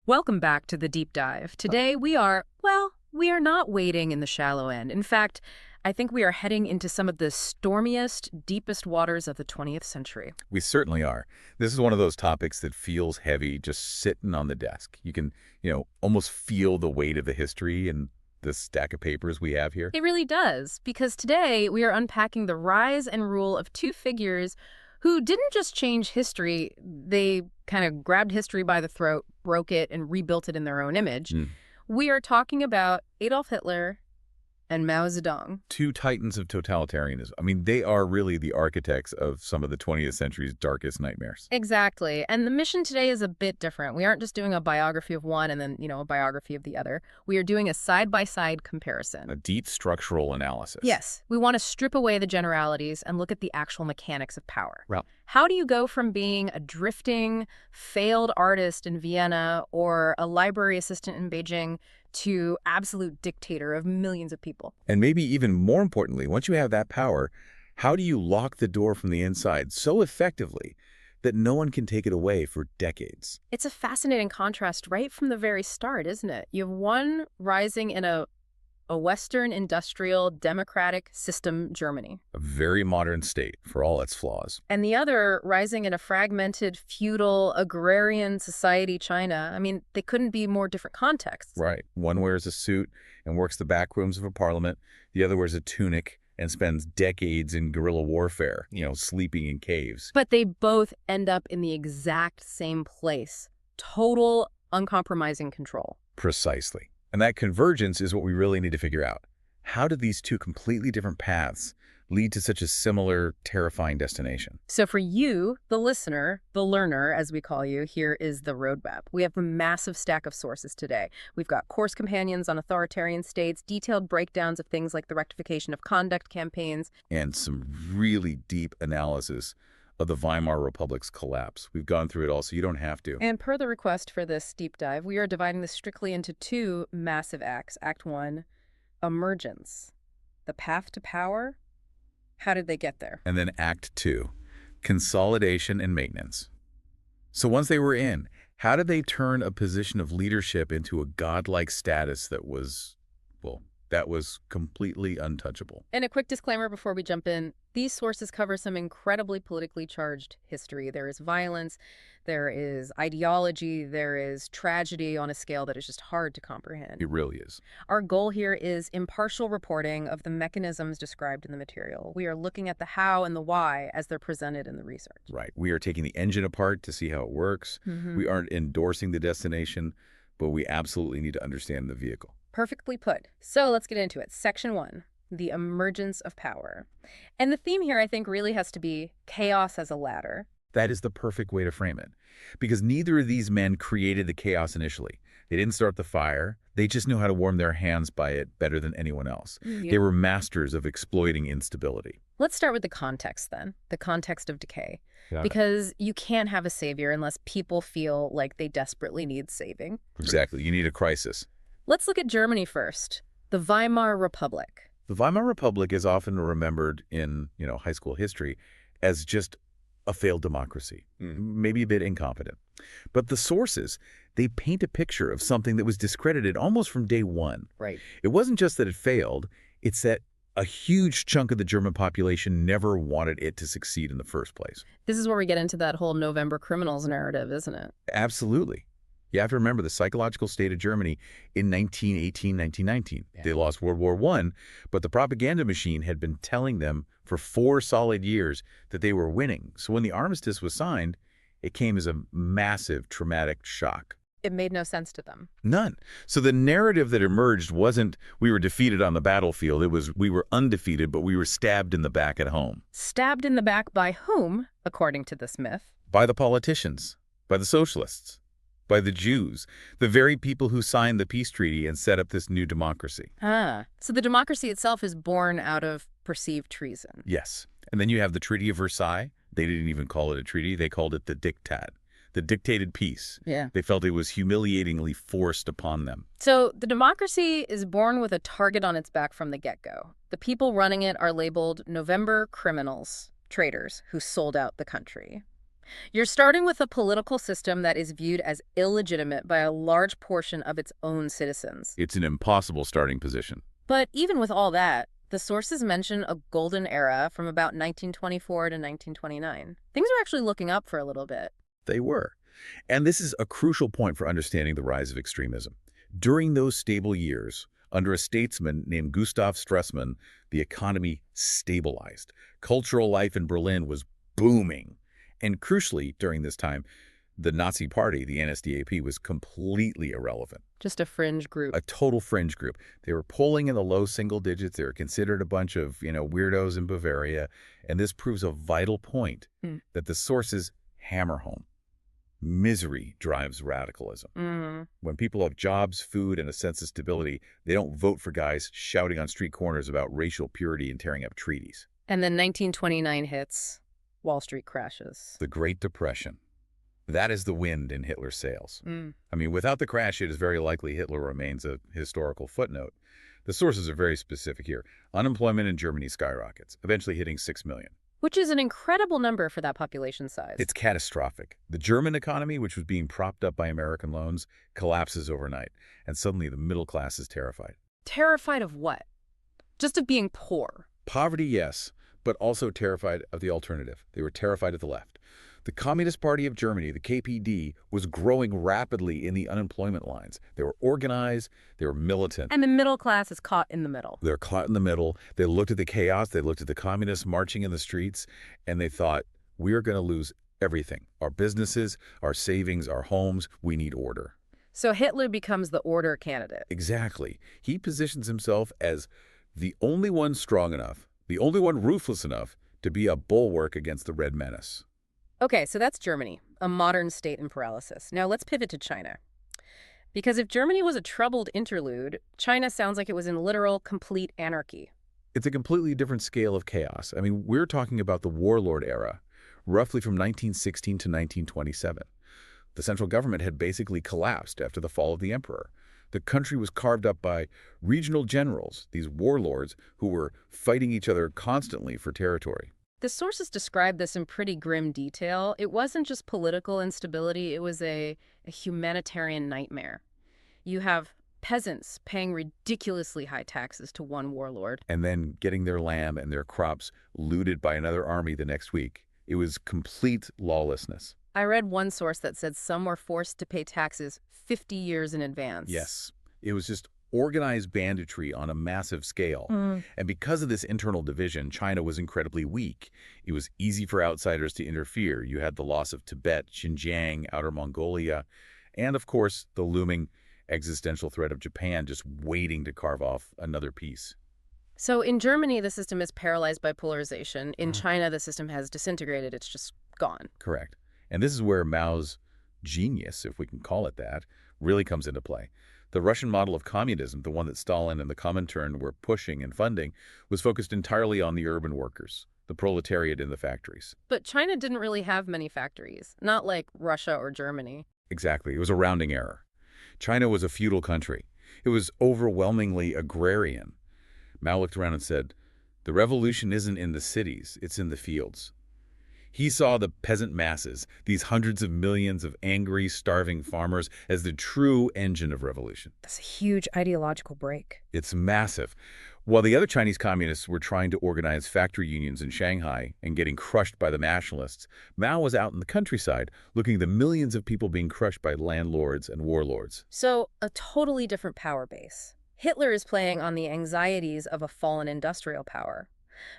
Welcome back to the deep dive. Today we are not wading in the shallow end. In fact, I think we are heading into some of the stormiest, deepest waters of the 20th century. We certainly are. This is one of those topics that feels heavy just sitting on the desk. You can, almost feel the weight of the history and the stack of papers we have here. It really does, because today we are unpacking the rise and rule of two figures who didn't just change history, they kind of grabbed history by the throat, broke it, and rebuilt it in their own image. We are talking about Adolf Hitler and Mao Zedong. Two titans of totalitarianism. I mean, they are really the architects of some of the 20th century's darkest nightmares. Exactly. And the mission today is a bit different. We aren't just doing a biography of one and then, a biography of the other. We are doing a side-by-side comparison. A deep structural analysis. Yes. We want to strip away the generalities and look at the actual mechanics of power. Well, how do you go from being a drifting, failed artist in Vienna or a library assistant in Beijing to absolute dictator of millions of people? and maybe even more importantly, once you have that power, how do you lock the door from the inside so effectively that no one can take it away for decades? It's a fascinating contrast right from the very start, isn't it? You have one rising in a Western industrial democratic system, Germany, A very modern state for all its flaws. and the other rising in a fragmented, feudal, agrarian society, China. I mean, they couldn't be more different contexts. Right. One wears a suit and works the back rooms of a parliament. The other wears a tunic and spends decades in guerrilla warfare, sleeping in caves. But they both end up in the exact same place. Total, uncompromising control. Precisely. And that convergence is what we really need to figure out. How did these two completely different paths lead to such a similar, terrifying destination? So for you, the listener, the learner, as we call you, here is the roadmap. We have a massive stack of sources today. We've got course companions on authoritarian states, detailed breakdowns of things like the rectification of conduct campaigns. And some really deep analysis of the Weimar Republic's collapse. We've gone through it all, so you don't have to. And per the request for this deep dive, we are dividing this strictly into two massive acts. Act 1, emergence. The path to power? How did they get there? And then Act 2, consolidation and maintenance. So once they were in, how did they turn a position of leadership into a godlike status that was completely untouchable? And a quick disclaimer before we jump in. These sources cover some incredibly politically charged history. There is violence, there is ideology, there is tragedy on a scale that is just hard to comprehend. It really is. Our goal here is impartial reporting of the mechanisms described in the material. We are looking at the how and the why as they're presented in the research. Right. We are taking the engine apart to see how it works. We aren't endorsing the destination, but we absolutely need to understand the vehicle. Perfectly put. So let's get into it. Section 1, the emergence of power. And the theme here, I think, really has to be chaos as a ladder. That is the perfect way to frame it. Because neither of these men created the chaos initially. They didn't start the fire. They just knew how to warm their hands by it better than anyone else. They were masters of exploiting instability. Let's start with the context then, the context of decay. Got it. Because you can't have a savior unless people feel like they desperately need saving. Exactly. You need a crisis. Let's look at Germany first, the Weimar Republic. The Weimar Republic is often remembered in, high school history as just a failed democracy, maybe a bit incompetent. But the sources, they paint a picture of something that was discredited almost from day one. Right. It wasn't just that it failed, it's that a huge chunk of the German population never wanted it to succeed in the first place. This is where we get into that whole November criminals narrative, isn't it? Absolutely. You have to remember the psychological state of Germany in 1918, 1919. They lost World War I, but the propaganda machine had been telling them for 4 solid years that they were winning. So when the armistice was signed, it came as a massive traumatic shock. It made no sense to them. None. So the narrative that emerged wasn't we were defeated on the battlefield. It was we were undefeated, but we were stabbed in the back at home. Stabbed in the back by whom, according to this myth? By the politicians, by the socialists, by the Jews, the very people who signed the peace treaty and set up this new democracy. So the democracy itself is born out of perceived treason. Yes. And then you have the Treaty of Versailles. They didn't even call it a treaty. They called it the diktat, the dictated peace. Yeah. They felt it was humiliatingly forced upon them. So the democracy is born with a target on its back from the get-go. The people running it are labeled November criminals, traitors who sold out the country. You're starting with a political system that is viewed as illegitimate by a large portion of its own citizens. It's an impossible starting position. But even with all that, the sources mention a golden era from about 1924 to 1929. Things are actually looking up for a little bit. They were. And this is a crucial point for understanding the rise of extremism. During those stable years, under a statesman named Gustav Stresemann, the economy stabilized. Cultural life in Berlin was booming. And crucially, during this time, the Nazi Party, the NSDAP, was completely irrelevant. Just a fringe group. A total fringe group. They were polling in the low single digits. They were considered a bunch of, weirdos in Bavaria. And this proves a vital point that the sources hammer home. Misery drives radicalism. When people have jobs, food, and a sense of stability, they don't vote for guys shouting on street corners about racial purity and tearing up treaties. And then 1929 hits. Wall Street crashes. The Great Depression. That is the wind in Hitler's sails. I mean, without the crash, it is very likely Hitler remains a historical footnote. The sources are very specific here. Unemployment in Germany skyrockets, eventually hitting 6 million. Which is an incredible number for that population size. It's catastrophic. The German economy, which was being propped up by American loans, collapses overnight. And suddenly the middle class is terrified. Terrified of what? Just of being poor. Poverty, yes, but also terrified of the alternative. They were terrified of the left. The Communist Party of Germany, the KPD, was growing rapidly in the unemployment lines. They were organized, they were militant. And the middle class is caught in the middle. They're caught in the middle. They looked at the chaos, they looked at the communists marching in the streets, and they thought, we're going to lose everything. Our businesses, our savings, our homes, we need order. So Hitler becomes the order candidate. Exactly. He positions himself as the only one strong enough, the only one ruthless enough to be a bulwark against the Red Menace. Okay, so that's Germany, a modern state in paralysis. Now let's pivot to China. Because if Germany was a troubled interlude, China sounds like it was in literal, complete anarchy. It's a completely different scale of chaos. I mean, we're talking about the warlord era, roughly from 1916 to 1927. The central government had basically collapsed after the fall of the emperor. The country was carved up by regional generals, these warlords who were fighting each other constantly for territory. The sources describe this in pretty grim detail. It wasn't just political instability, it was a humanitarian nightmare. You have peasants paying ridiculously high taxes to one warlord. And then getting their lamb and their crops looted by another army the next week. It was complete lawlessness. I read one source that said some were forced to pay taxes 50 years in advance. Yes, it was just organized banditry on a massive scale. And because of this internal division, China was incredibly weak. It was easy for outsiders to interfere. You had the loss of Tibet, Xinjiang, Outer Mongolia, and of course, the looming existential threat of Japan just waiting to carve off another piece. So in Germany, the system is paralyzed by polarization. In China, the system has disintegrated. It's just gone. Correct. And this is where Mao's genius, if we can call it that, really comes into play. The Russian model of communism, the one that Stalin and the Comintern were pushing and funding, was focused entirely on the urban workers, the proletariat in the factories. But China didn't really have many factories, not like Russia or Germany. Exactly. It was a rounding error. China was a feudal country. It was overwhelmingly agrarian. Mao looked around and said, the revolution isn't in the cities, it's in the fields. He saw the peasant masses, these hundreds of millions of angry, starving farmers, as the true engine of revolution. That's a huge ideological break. It's massive. While the other Chinese communists were trying to organize factory unions in Shanghai and getting crushed by the nationalists, Mao was out in the countryside looking at the millions of people being crushed by landlords and warlords. So, a totally different power base. Hitler is playing on the anxieties of a fallen industrial power.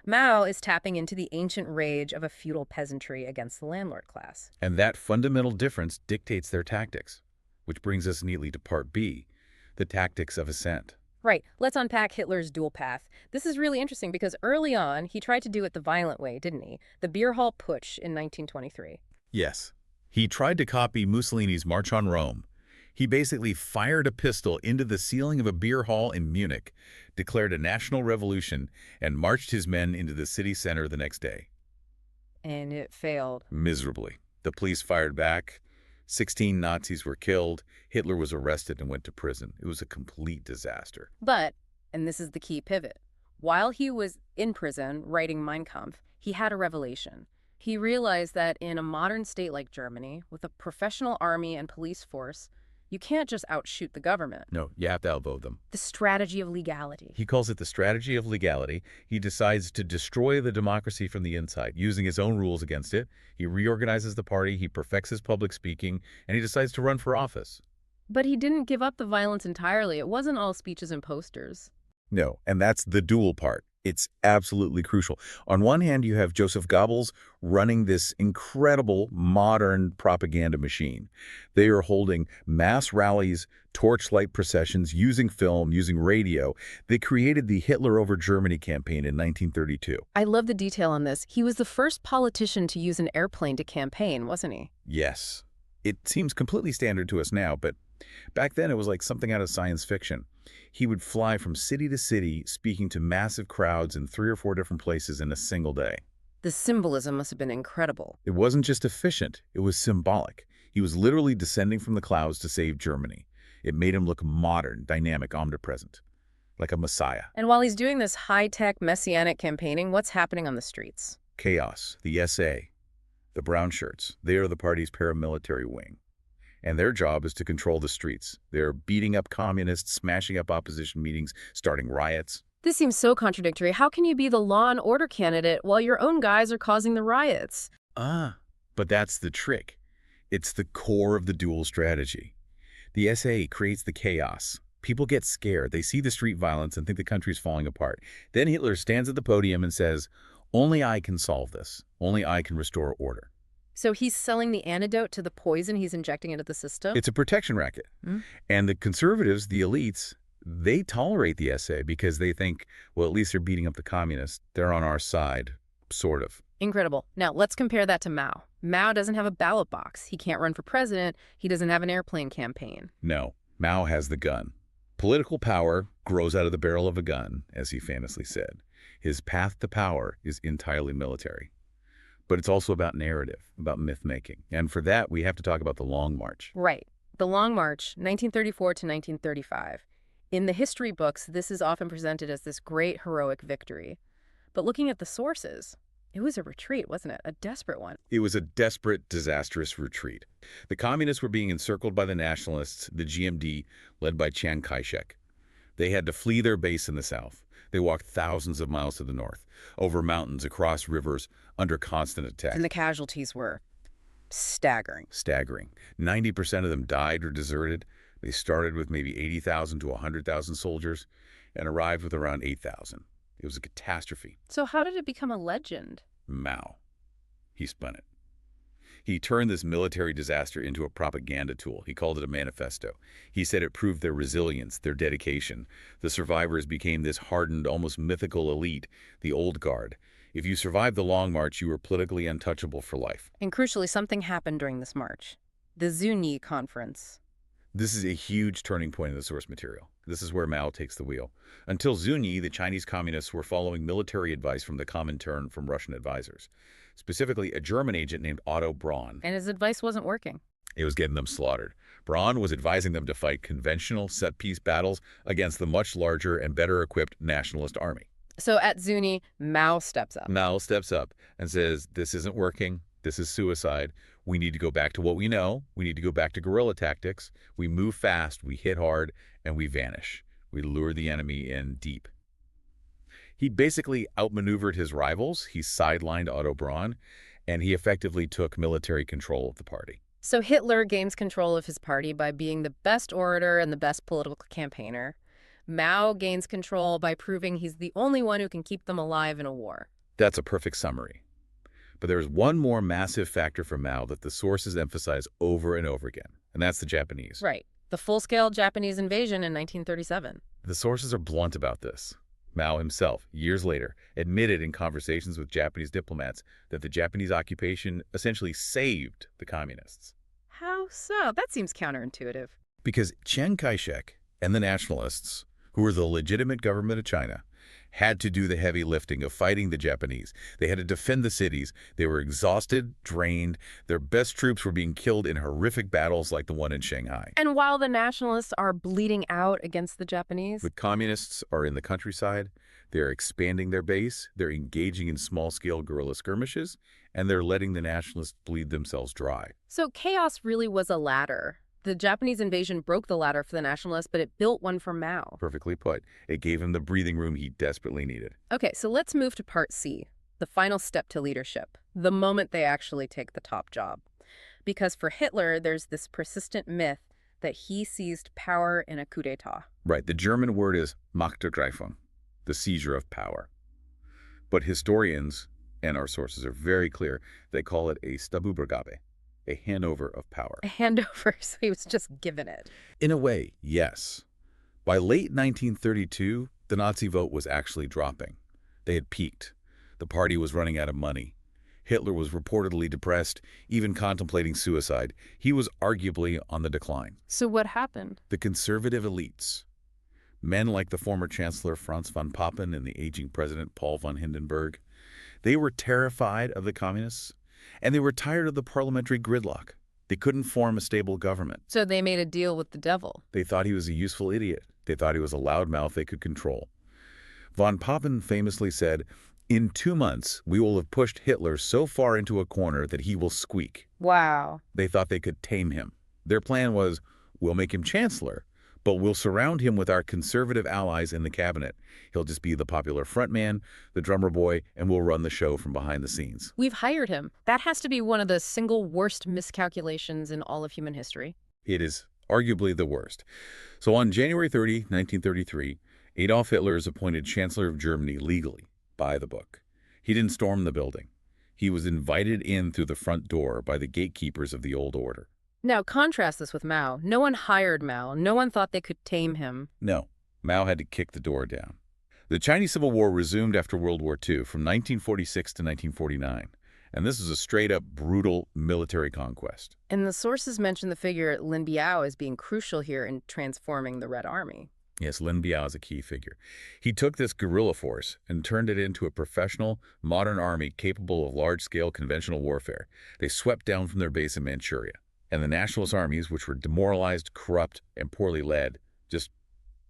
Mao is tapping into the ancient rage of a feudal peasantry against the landlord class. And that fundamental difference dictates their tactics, which brings us neatly to part B, the tactics of ascent. Right. Let's unpack Hitler's dual path. This is really interesting because early on, he tried to do it the violent way, didn't he? The beer hall putsch in 1923. Yes. He tried to copy Mussolini's March on Rome. He basically fired a pistol into the ceiling of a beer hall in Munich, declared a national revolution, and marched his men into the city center the next day. And it failed. Miserably. The police fired back. 16 Nazis were killed. Hitler was arrested and went to prison. It was a complete disaster. But, and this is the key pivot, while he was in prison writing Mein Kampf, he had a revelation. He realized that in a modern state like Germany, with a professional army and police force, you can't just outshoot the government. No, you have to outvote them. The strategy of legality. He calls it the strategy of legality. He decides to destroy the democracy from the inside, using his own rules against it. He reorganizes the party, he perfects his public speaking, and he decides to run for office. But he didn't give up the violence entirely. It wasn't all speeches and posters. No, and that's the dual part. It's absolutely crucial. On one hand, you have Joseph Goebbels running this incredible modern propaganda machine. They are holding mass rallies, torchlight processions, using film, using radio. They created the Hitler over Germany campaign in 1932. I love the detail on this. He was the first politician to use an airplane to campaign, wasn't he? Yes. It seems completely standard to us now, but back then it was like something out of science fiction. He would fly from city to city, speaking to massive crowds in 3 or 4 different places in a single day. The symbolism must have been incredible. It wasn't just efficient, it was symbolic. He was literally descending from the clouds to save Germany. It made him look modern, dynamic, omnipresent, like a messiah. And while he's doing this high-tech messianic campaigning, what's happening on the streets? Chaos, the SA, the brown shirts, they are the party's paramilitary wing. And their job is to control the streets. They're beating up communists, smashing up opposition meetings, starting riots. This seems so contradictory. How can you be the law and order candidate while your own guys are causing the riots? But that's the trick. It's the core of the dual strategy. The SA creates the chaos. People get scared. They see the street violence and think the country's falling apart. Then Hitler stands at the podium and says, "Only I can solve this. Only I can restore order." So he's selling the antidote to the poison he's injecting into the system? It's a protection racket. And the conservatives, the elites, they tolerate the SA because they think, well, at least they're beating up the communists. They're on our side, sort of. Incredible. Now, let's compare that to Mao. Mao doesn't have a ballot box. He can't run for president. He doesn't have an airplane campaign. No, Mao has the gun. Political power grows out of the barrel of a gun, as he famously said. His path to power is entirely military. But it's also about narrative, about myth-making. And for that, we have to talk about the Long March. Right. The Long March, 1934 to 1935. In the history books, this is often presented as this great heroic victory. But looking at the sources, it was a retreat, wasn't it? A desperate one. It was a desperate, disastrous retreat. The communists were being encircled by the nationalists, the GMD, led by Chiang Kai-shek. They had to flee their base in the south. They walked thousands of miles to the north, over mountains, across rivers, under constant attack. And the casualties were staggering. Staggering. 90% of them died or deserted. They started with maybe 80,000 to 100,000 soldiers and arrived with around 8,000. It was a catastrophe. So how did it become a legend? Mao. He spun it. He turned this military disaster into a propaganda tool. He called it a manifesto. He said it proved their resilience, their dedication. The survivors became this hardened, almost mythical elite, the old guard. If you survived the Long March, you were politically untouchable for life. And crucially, something happened during this march. The Zunyi Conference. This is a huge turning point in the source material. This is where Mao takes the wheel. Until Zunyi, the Chinese communists were following military advice from the Comintern from Russian advisors, specifically a German agent named Otto Braun. And his advice wasn't working. It was getting them slaughtered. Braun was advising them to fight conventional set-piece battles against the much larger and better-equipped nationalist army. So at Zunyi, Mao steps up. Mao steps up and says, this isn't working. This is suicide. We need to go back to what we know. We need to go back to guerrilla tactics. We move fast, we hit hard, and we vanish. We lure the enemy in deep. He basically outmaneuvered his rivals. He sidelined Otto Braun, and he effectively took military control of the party. So Hitler gains control of his party by being the best orator and the best political campaigner. Mao gains control by proving he's the only one who can keep them alive in a war. That's a perfect summary. But there's one more massive factor for Mao that the sources emphasize over and over again, and that's the Japanese. Right. The full-scale Japanese invasion in 1937. The sources are blunt about this. Mao himself, years later, admitted in conversations with Japanese diplomats that the Japanese occupation essentially saved the communists. How so? That seems counterintuitive. Because Chiang Kai-shek and the nationalists, who were the legitimate government of China, had to do the heavy lifting of fighting the Japanese. They had to defend the cities. They were exhausted, drained. Their best troops were being killed in horrific battles like the one in Shanghai. And while the nationalists are bleeding out against the Japanese, The communists are in the countryside. They're expanding their base. They're engaging in small-scale guerrilla skirmishes, and they're letting the nationalists bleed themselves dry. so chaos really was a ladder. The Japanese invasion broke the ladder for the nationalists, but it built one for Mao. Perfectly put. It gave him the breathing room he desperately needed. Okay, so let's move to part C, the final step to leadership, the moment they actually take the top job. Because for Hitler, there's this persistent myth that he seized power in a coup d'etat. Right, the German word is Machtergreifung, the seizure of power. But historians and our sources are very clear. They call it a Stabübergabe, a handover of power. A handover, so he was just given it. In a way, yes. By late 1932, the Nazi vote was actually dropping. They had peaked. The party was running out of money. Hitler was reportedly depressed, even contemplating suicide. He was arguably on the decline. So what happened? The conservative elites, men like the former Chancellor Franz von Papen and the aging President Paul von Hindenburg, they were terrified of the communists, and they were tired of the parliamentary gridlock. They couldn't form a stable government. So they made a deal with the devil. They thought he was a useful idiot. They thought he was a loudmouth they could control. Von Papen famously said, "In 2 months, we will have pushed Hitler so far into a corner that he will squeak." Wow. They thought they could tame him. Their plan was, we'll make him chancellor, but we'll surround him with our conservative allies in the cabinet. He'll just be the popular frontman, the drummer boy, and we'll run the show from behind the scenes. We've hired him. That has to be one of the single worst miscalculations in all of human history. It is arguably the worst. So on January 30, 1933, Adolf Hitler is appointed Chancellor of Germany legally, by the book. He didn't storm the building. He was invited in through the front door by the gatekeepers of the old order. Now, contrast this with Mao. No one hired Mao. No one thought they could tame him. No, Mao had to kick the door down. The Chinese Civil War resumed after World War II from 1946 to 1949, and this is a straight-up brutal military conquest. And the sources mention the figure Lin Biao as being crucial here in transforming the Red Army. Yes, Lin Biao is a key figure. He took this guerrilla force and turned it into a professional, modern army capable of large-scale conventional warfare. They swept down from their base in Manchuria, and the nationalist armies, which were demoralized, corrupt, and poorly led, just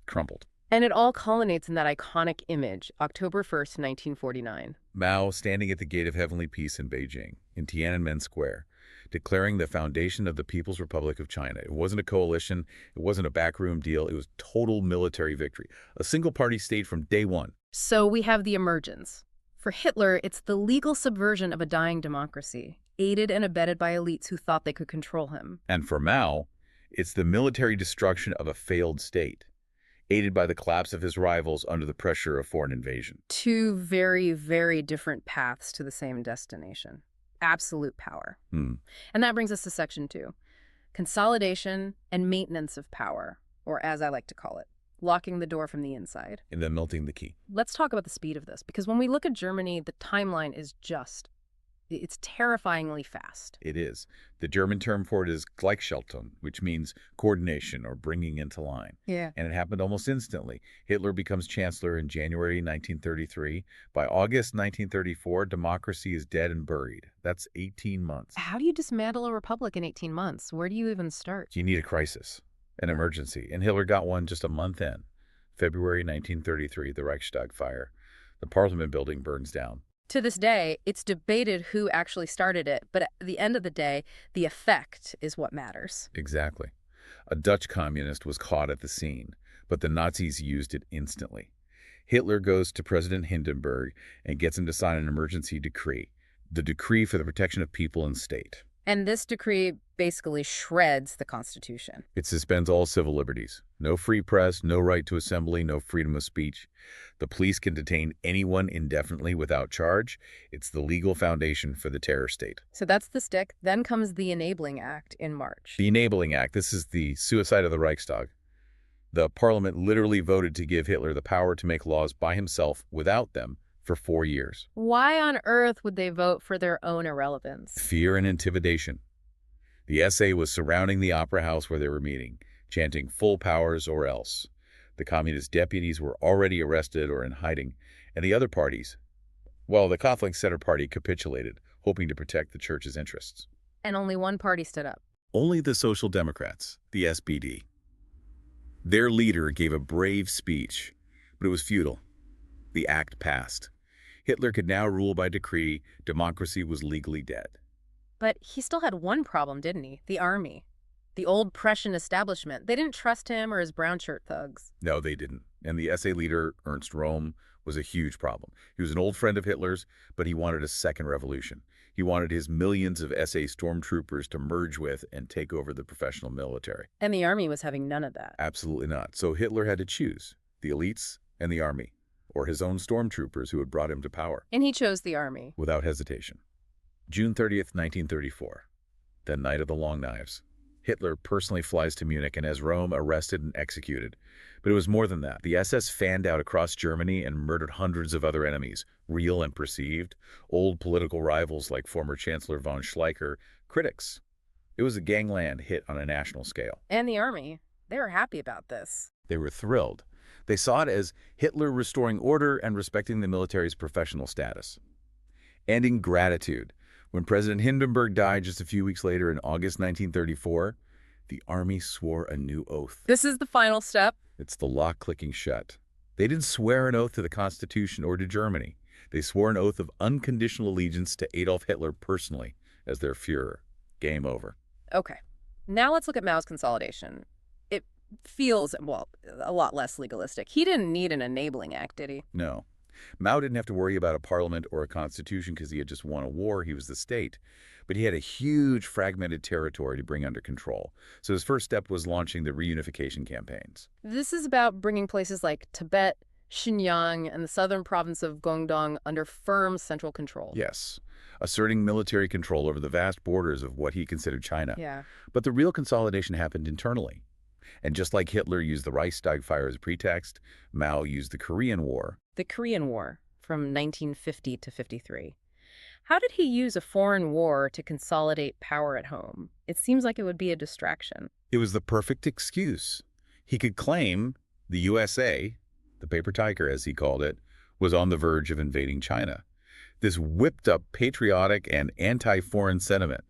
crumpled. And it all culminates in that iconic image, October 1st, 1949. Mao standing at the Gate of Heavenly Peace in Beijing, in Tiananmen Square, declaring the foundation of the People's Republic of China. It wasn't a coalition. It wasn't a backroom deal. It was total military victory. A single-party state from day one. So we have the emergence. For Hitler, it's the legal subversion of a dying democracy, aided and abetted by elites who thought they could control him. And for Mao, it's the military destruction of a failed state, aided by the collapse of his rivals under the pressure of foreign invasion. Two very, very different paths to the same destination. Absolute power. And that brings us to section 2, consolidation and maintenance of power, or as I like to call it, locking the door from the inside. And then melting the key. Let's talk about the speed of this, because when we look at Germany, the timeline is it's terrifyingly fast. It is. The German term for it is Gleichschaltung, which means coordination or bringing into line. Yeah. And it happened almost instantly. Hitler becomes chancellor in January 1933. By August 1934, democracy is dead and buried. That's 18 months. How do you dismantle a republic in 18 months? Where do you even start? You need a crisis, an emergency. And Hitler got one just a month in. February 1933, the Reichstag fire. The Parliament building burns down. To this day, it's debated who actually started it, but at the end of the day, the effect is what matters. Exactly. A Dutch communist was caught at the scene, but the Nazis used it instantly. Hitler goes to President Hindenburg and gets him to sign an emergency decree, the Decree for the Protection of People and State. And this decree basically shreds the Constitution. It suspends all civil liberties. No free press, no right to assembly, no freedom of speech. The police can detain anyone indefinitely without charge. It's the legal foundation for the terror state. So that's the stick. Then comes the Enabling Act in March. The Enabling Act, this is the suicide of the Reichstag. The parliament literally voted to give Hitler the power to make laws by himself without them for 4 years. Why on earth would they vote for their own irrelevance? Fear and intimidation. The SA was surrounding the opera house where they were meeting, chanting full powers or else. The communist deputies were already arrested or in hiding, and the other parties, well, the Catholic Center Party capitulated, hoping to protect the church's interests. And only one party stood up. Only the Social Democrats, the SPD. Their leader gave a brave speech, but it was futile. The act passed. Hitler could now rule by decree. Democracy was legally dead. But he still had one problem, didn't he? The army. The old Prussian establishment. They didn't trust him or his brown shirt thugs. No, they didn't. And the SA leader, Ernst Röhm, was a huge problem. He was an old friend of Hitler's, but he wanted a second revolution. He wanted his millions of SA stormtroopers to merge with and take over the professional military. And the army was having none of that. Absolutely not. So Hitler had to choose the elites and the army, or his own stormtroopers who had brought him to power. And he chose the army. Without hesitation. June 30th, 1934, the night of the Long Knives. Hitler personally flies to Munich and has Röhm arrested and executed. But it was more than that. The SS fanned out across Germany and murdered hundreds of other enemies, real and perceived, old political rivals like former Chancellor von Schleicher, critics. It was a gangland hit on a national scale. And the army. They were happy about this. They were thrilled. They saw it as Hitler restoring order and respecting the military's professional status. And in gratitude, when President Hindenburg died just a few weeks later in August 1934, the army swore a new oath. This is the final step. It's the lock clicking shut. They didn't swear an oath to the Constitution or to Germany. They swore an oath of unconditional allegiance to Adolf Hitler personally as their Führer. Game over. Okay. Now let's look at Mao's consolidation. It feels, well, a lot less legalistic. He didn't need an enabling act, did he? No. Mao didn't have to worry about a parliament or a constitution because he had just won a war. He was the state. But he had a huge fragmented territory to bring under control. So his first step was launching the reunification campaigns. This is about bringing places like Tibet, Xinjiang, and the southern province of Guangdong under firm central control. Yes, asserting military control over the vast borders of what he considered China. Yeah. But the real consolidation happened internally. And just like Hitler used the Reichstag fire as a pretext, Mao used the Korean War. The Korean War from 1950 to 53. How did he use a foreign war to consolidate power at home? It seems like it would be a distraction. It was the perfect excuse. He could claim the USA, the paper tiger as he called it, was on the verge of invading China. This whipped up patriotic and anti-foreign sentiment.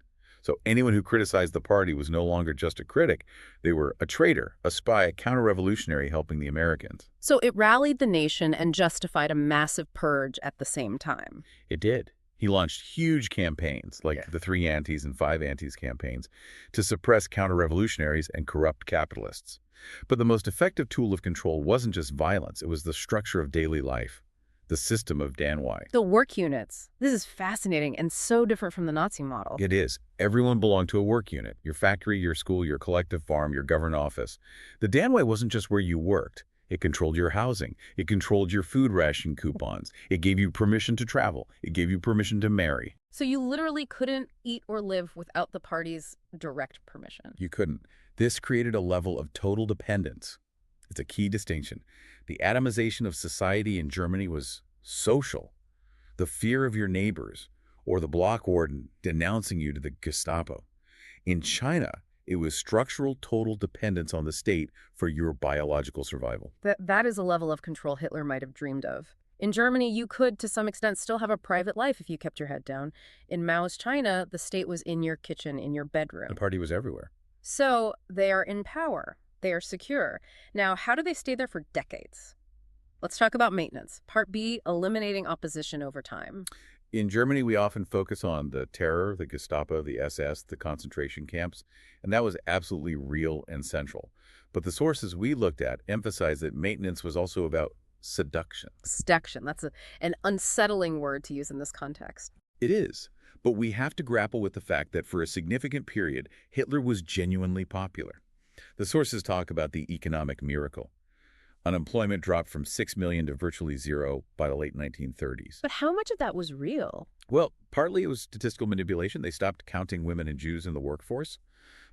So anyone who criticized the party was no longer just a critic. They were a traitor, a spy, a counter-revolutionary helping the Americans. So it rallied the nation and justified a massive purge at the same time. It did. He launched huge campaigns, like the 3 Antis and 5 Antis campaigns, to suppress counter-revolutionaries and corrupt capitalists. But the most effective tool of control wasn't just violence. It was the structure of daily life, the system of Danwei. The work units. This is fascinating and so different from the Nazi model. It is. Everyone belonged to a work unit, your factory, your school, your collective farm, your government office. The Danwei wasn't just where you worked. It controlled your housing. It controlled your food ration coupons. It gave you permission to travel. It gave you permission to marry. So you literally couldn't eat or live without the party's direct permission. You couldn't. This created a level of total dependence. It's a key distinction. The atomization of society in Germany was social. The fear of your neighbors or the block warden denouncing you to the Gestapo. In China, it was structural total dependence on the state for your biological survival. That is a level of control Hitler might have dreamed of. In Germany, you could, to some extent, still have a private life if you kept your head down. In Mao's China, the state was in your kitchen, in your bedroom. The party was everywhere. So they are in power. They are secure. Now, how do they stay there for decades? Let's talk about maintenance. Part B, eliminating opposition over time. In Germany, we often focus on the terror, the Gestapo, the SS, the concentration camps, and that was absolutely real and central. But the sources we looked at emphasized that maintenance was also about seduction. Seduction. That's an unsettling word to use in this context. It is. But we have to grapple with the fact that for a significant period, Hitler was genuinely popular. The sources talk about the economic miracle. Unemployment dropped from 6 million to virtually zero by the late 1930s. But how much of that was real? Well, partly it was statistical manipulation. They stopped counting women and Jews in the workforce.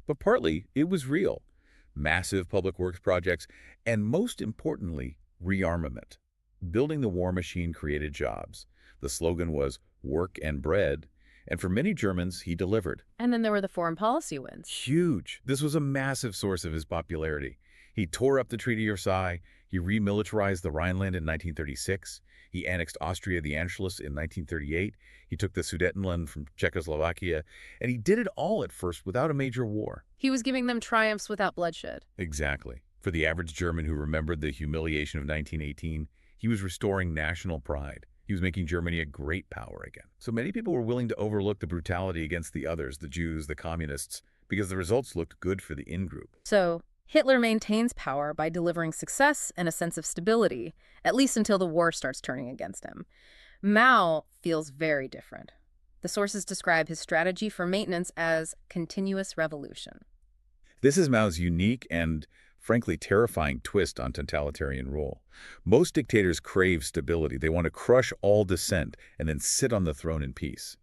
But partly it was real. Massive public works projects, and most importantly, rearmament. Building the war machine created jobs. The slogan was work and bread. And for many Germans, he delivered. And then there were the foreign policy wins. Huge. This was a massive source of his popularity. He tore up the Treaty of Versailles, he remilitarized the Rhineland in 1936, he annexed Austria the Anschluss in 1938, he took the Sudetenland from Czechoslovakia, and he did it all at first without a major war. He was giving them triumphs without bloodshed. Exactly. For the average German who remembered the humiliation of 1918, he was restoring national pride. He was making Germany a great power again. So many people were willing to overlook the brutality against the others, the Jews, the communists, because the results looked good for the in-group. So Hitler maintains power by delivering success and a sense of stability, at least until the war starts turning against him. Mao feels very different. The sources describe his strategy for maintenance as continuous revolution. This is Mao's unique and, frankly, terrifying twist on totalitarian rule. Most dictators crave stability. They want to crush all dissent and then sit on the throne in peace.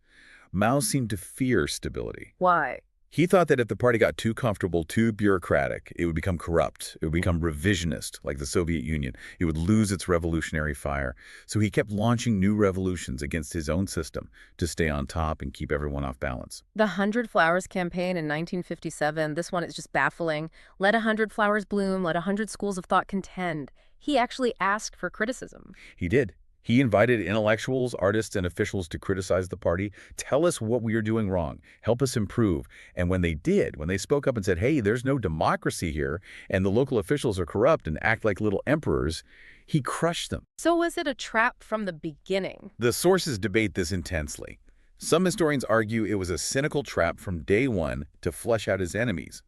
Mao seemed to fear stability. Why? He thought that if the party got too comfortable, too bureaucratic, it would become corrupt. It would become revisionist, like the Soviet Union. It would lose its revolutionary fire. So he kept launching new revolutions against his own system to stay on top and keep everyone off balance. The 100 Flowers campaign in 1957, this one is just baffling. Let 100 flowers bloom, let 100 schools of thought contend. He actually asked for criticism. He did. He invited intellectuals, artists, and officials to criticize the party, tell us what we are doing wrong, help us improve. And when they did, when they spoke up and said, hey, there's no democracy here, and the local officials are corrupt and act like little emperors, he crushed them. So was it a trap from the beginning? The sources debate this intensely. Some historians argue it was a cynical trap from day one to flush out his enemies,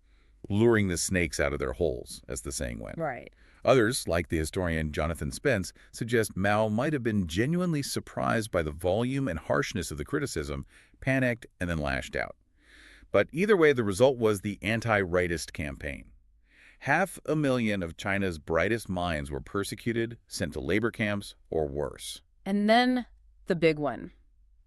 luring the snakes out of their holes, as the saying went. Right. Others, like the historian Jonathan Spence, suggest Mao might have been genuinely surprised by the volume and harshness of the criticism, panicked, and then lashed out. But either way, the result was the anti-rightist campaign. 500,000 of China's brightest minds were persecuted, sent to labor camps, or worse. And then the big one.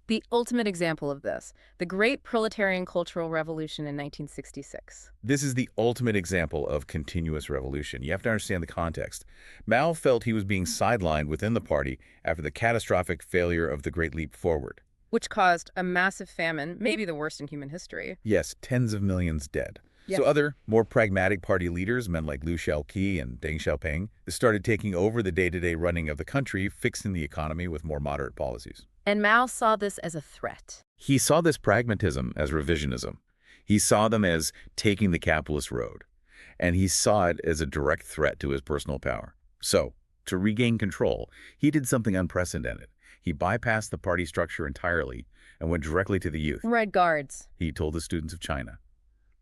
The ultimate example of this, the Great Proletarian Cultural Revolution in 1966. This is the ultimate example of continuous revolution. You have to understand the context. Mao felt he was being sidelined within the party after the catastrophic failure of the Great Leap Forward. Which caused a massive famine, maybe the worst in human history. Yes, tens of millions dead. Yes. So other, more pragmatic party leaders, men like Liu Shaoqi and Deng Xiaoping, started taking over the day-to-day running of the country, fixing the economy with more moderate policies. And Mao saw this as a threat. He saw this pragmatism as revisionism. He saw them as taking the capitalist road. And he saw it as a direct threat to his personal power. So, to regain control, he did something unprecedented. He bypassed the party structure entirely and went directly to the youth. Red Guards. He told the students of China,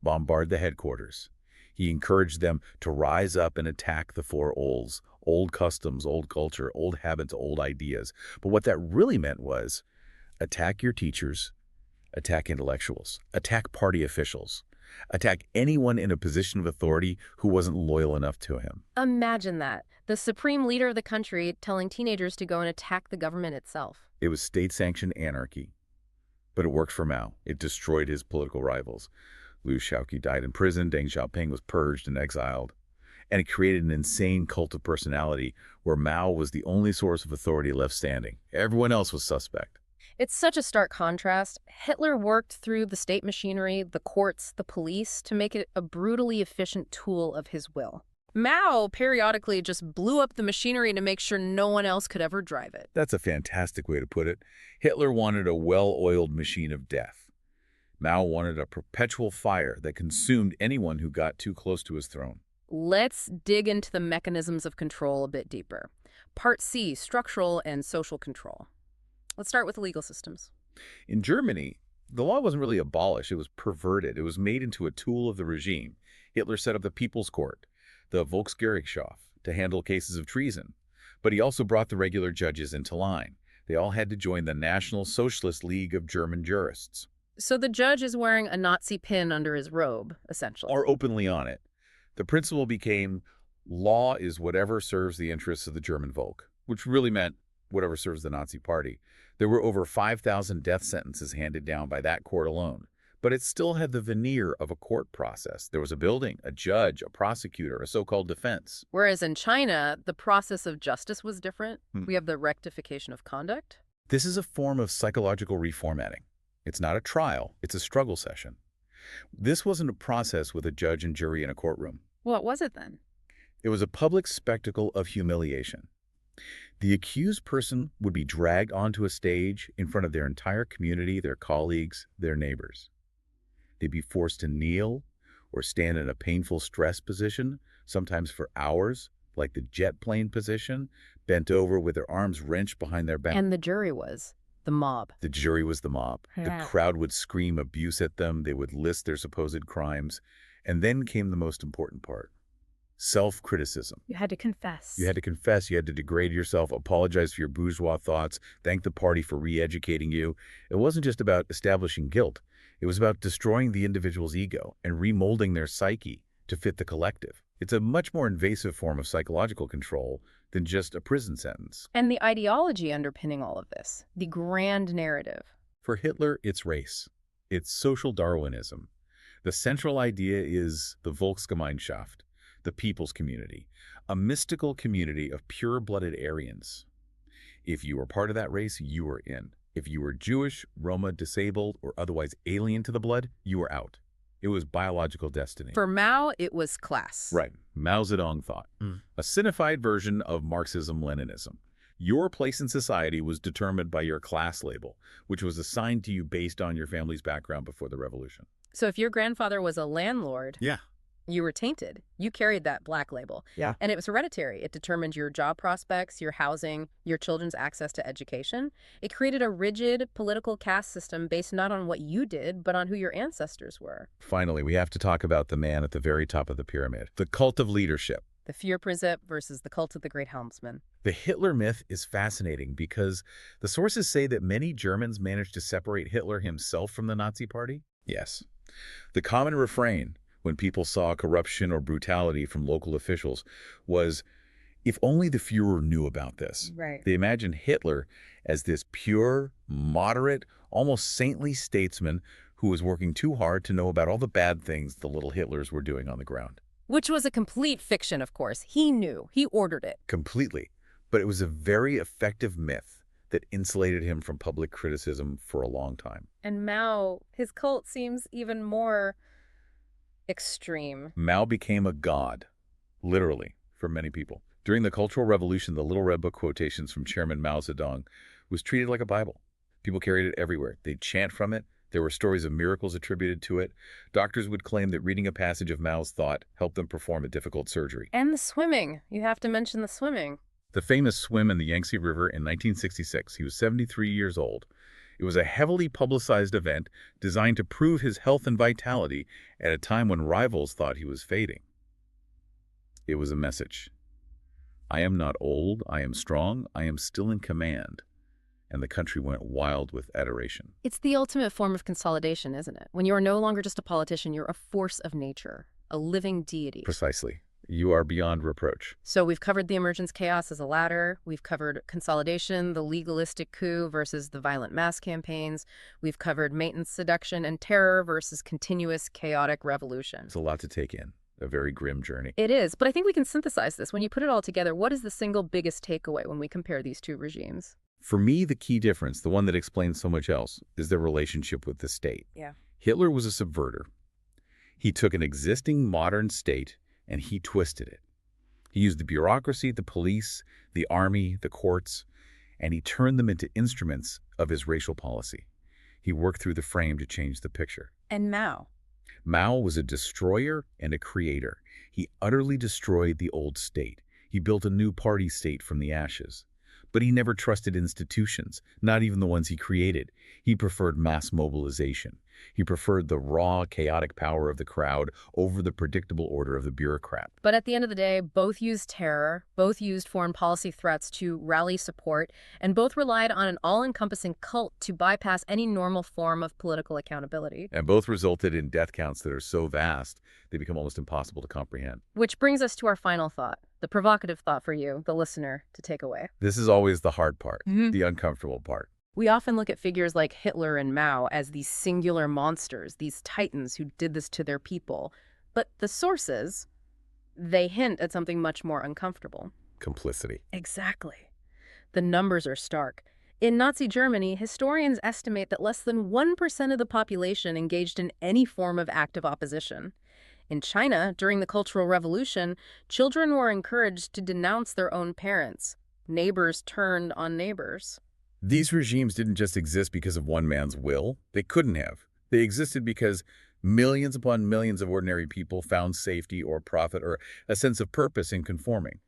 bombard the headquarters. He encouraged them to rise up and attack the four olds, old customs, old culture, old habits, old ideas. But what that really meant was attack your teachers, attack intellectuals, attack party officials, attack anyone in a position of authority who wasn't loyal enough to him. Imagine that. The supreme leader of the country telling teenagers to go and attack the government itself. It was state-sanctioned anarchy. But it worked for Mao. It destroyed his political rivals. Liu Shaoqi died in prison, Deng Xiaoping was purged and exiled. And it created an insane cult of personality where Mao was the only source of authority left standing. Everyone else was suspect. It's such a stark contrast. Hitler worked through the state machinery, the courts, the police, to make it a brutally efficient tool of his will. Mao periodically just blew up the machinery to make sure no one else could ever drive it. That's a fantastic way to put it. Hitler wanted a well-oiled machine of death. Mao wanted a perpetual fire that consumed anyone who got too close to his throne. Let's dig into the mechanisms of control a bit deeper. Part C, structural and social control. Let's start with the legal systems. In Germany, the law wasn't really abolished, it was perverted. It was made into a tool of the regime. Hitler set up the People's Court, the Volksgerichtshof, to handle cases of treason. But he also brought the regular judges into line. They all had to join the National Socialist League of German Jurists. So the judge is wearing a Nazi pin under his robe, essentially. Or openly on it. The principle became, law is whatever serves the interests of the German Volk, which really meant whatever serves the Nazi party. There were over 5,000 death sentences handed down by that court alone. But it still had the veneer of a court process. There was a building, a judge, a prosecutor, a so-called defense. Whereas in China, the process of justice was different. We have the rectification of conduct. This is a form of psychological reformatting. It's not a trial, it's a struggle session. This wasn't a process with a judge and jury in a courtroom. What was it then? It was a public spectacle of humiliation. The accused person would be dragged onto a stage in front of their entire community, their colleagues, their neighbors. They'd be forced to kneel or stand in a painful stress position, sometimes for hours, like the jet plane position, bent over with their arms wrenched behind their back. And the jury was the mob. The jury was the mob. The Yeah. crowd would scream abuse at them. They would list their supposed crimes. And then came the most important part. Self-criticism. You had to confess. You had to confess, you had to degrade yourself, apologize for your bourgeois thoughts, thank the party for re-educating you. It wasn't just about establishing guilt. It was about destroying the individual's ego and remolding their psyche to fit the collective. It's a much more invasive form of psychological control than just a prison sentence. And the ideology underpinning all of this, the grand narrative. For Hitler, it's race. It's social Darwinism. The central idea is the Volksgemeinschaft, the people's community, a mystical community of pure-blooded Aryans. If you were part of that race, you were in. If you were Jewish, Roma, disabled, or otherwise alien to the blood, you were out. It was biological destiny. For Mao, it was class. Right. Mao Zedong thought. A sinified version of Marxism-Leninism. Your place in society was determined by your class label, which was assigned to you based on your family's background before the revolution. So if your grandfather was a landlord, Yeah. you were tainted. You carried that black label. Yeah. And it was hereditary. It determined your job prospects, your housing, your children's access to education. It created a rigid political caste system based not on what you did, but on who your ancestors were. Finally, we have to talk about the man at the very top of the pyramid, the cult of leadership. The Führerprinzip versus the cult of the great helmsman. The Hitler myth is fascinating because the sources say that many Germans managed to separate Hitler himself from the Nazi Party. Yes. The common refrain when people saw corruption or brutality from local officials was, if only the Führer knew about this. Right. They imagined Hitler as this pure, moderate, almost saintly statesman who was working too hard to know about all the bad things the little Hitlers were doing on the ground. Which was a complete fiction, of course. He knew. He ordered it. Completely. But it was a very effective myth that insulated him from public criticism for a long time. And Mao, his cult seems even more extreme. Mao became a god, literally, for many people. During the Cultural Revolution, the Little Red Book quotations from Chairman Mao Zedong was treated like a Bible. People carried it everywhere. They'd chant from it. There were stories of miracles attributed to it. Doctors would claim that reading a passage of Mao's thought helped them perform a difficult surgery. And the swimming. You have to mention the swimming. The famous swim in the Yangtze River in 1966. He was 73 years old. It was a heavily publicized event designed to prove his health and vitality at a time when rivals thought he was fading. It was a message. I am not old, I am strong, I am still in command. And the country went wild with adoration. It's the ultimate form of consolidation, isn't it? When you are no longer just a politician, you're a force of nature, a living deity. Precisely. You are beyond reproach. So we've covered the emergence chaos as a ladder. We've covered consolidation, the legalistic coup versus the violent mass campaigns. We've covered maintenance seduction and terror versus continuous chaotic revolution. It's a lot to take in. A very grim journey. It is, but I think we can synthesize this. When you put it all together, what is the single biggest takeaway when we compare these two regimes? For me, the key difference, the one that explains so much else, is their relationship with the state. Yeah. Hitler was a subverter. He took an existing modern state and he twisted it. He used the bureaucracy, the police, the army, the courts, and he turned them into instruments of his racial policy. He worked through the frame to change the picture. And Mao? Mao was a destroyer and a creator. He utterly destroyed the old state. He built a new party state from the ashes. But he never trusted institutions, not even the ones he created. He preferred mass mobilization. He preferred the raw, chaotic power of the crowd over the predictable order of the bureaucrat. But at the end of the day, both used terror, both used foreign policy threats to rally support, and both relied on an all-encompassing cult to bypass any normal form of political accountability. And both resulted in death counts that are so vast, they become almost impossible to comprehend. Which brings us to our final thought, the provocative thought for you, the listener, to take away. This is always the hard part, Mhm. the uncomfortable part. We often look at figures like Hitler and Mao as these singular monsters, these titans who did this to their people. But the sources, they hint at something much more uncomfortable. Complicity. Exactly. The numbers are stark. In Nazi Germany, historians estimate that less than 1% of the population engaged in any form of active opposition. In China, during the Cultural Revolution, children were encouraged to denounce their own parents. Neighbors turned on neighbors. These regimes didn't just exist because of one man's will. They couldn't have. They existed because millions upon millions of ordinary people found safety or profit or a sense of purpose in conforming.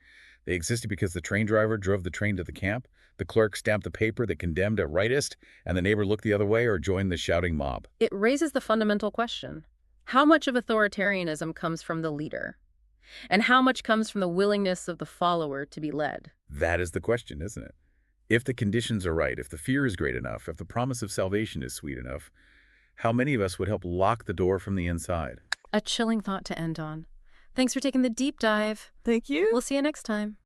They existed because the train driver drove the train to the camp, the clerk stamped the paper that condemned a rightist, and the neighbor looked the other way or joined the shouting mob. It raises the fundamental question: how much of authoritarianism comes from the leader? And how much comes from the willingness of the follower to be led? That is the question, isn't it? If the conditions are right, if the fear is great enough, if the promise of salvation is sweet enough, how many of us would help lock the door from the inside? A chilling thought to end on. Thanks for taking the deep dive. Thank you. We'll see you next time.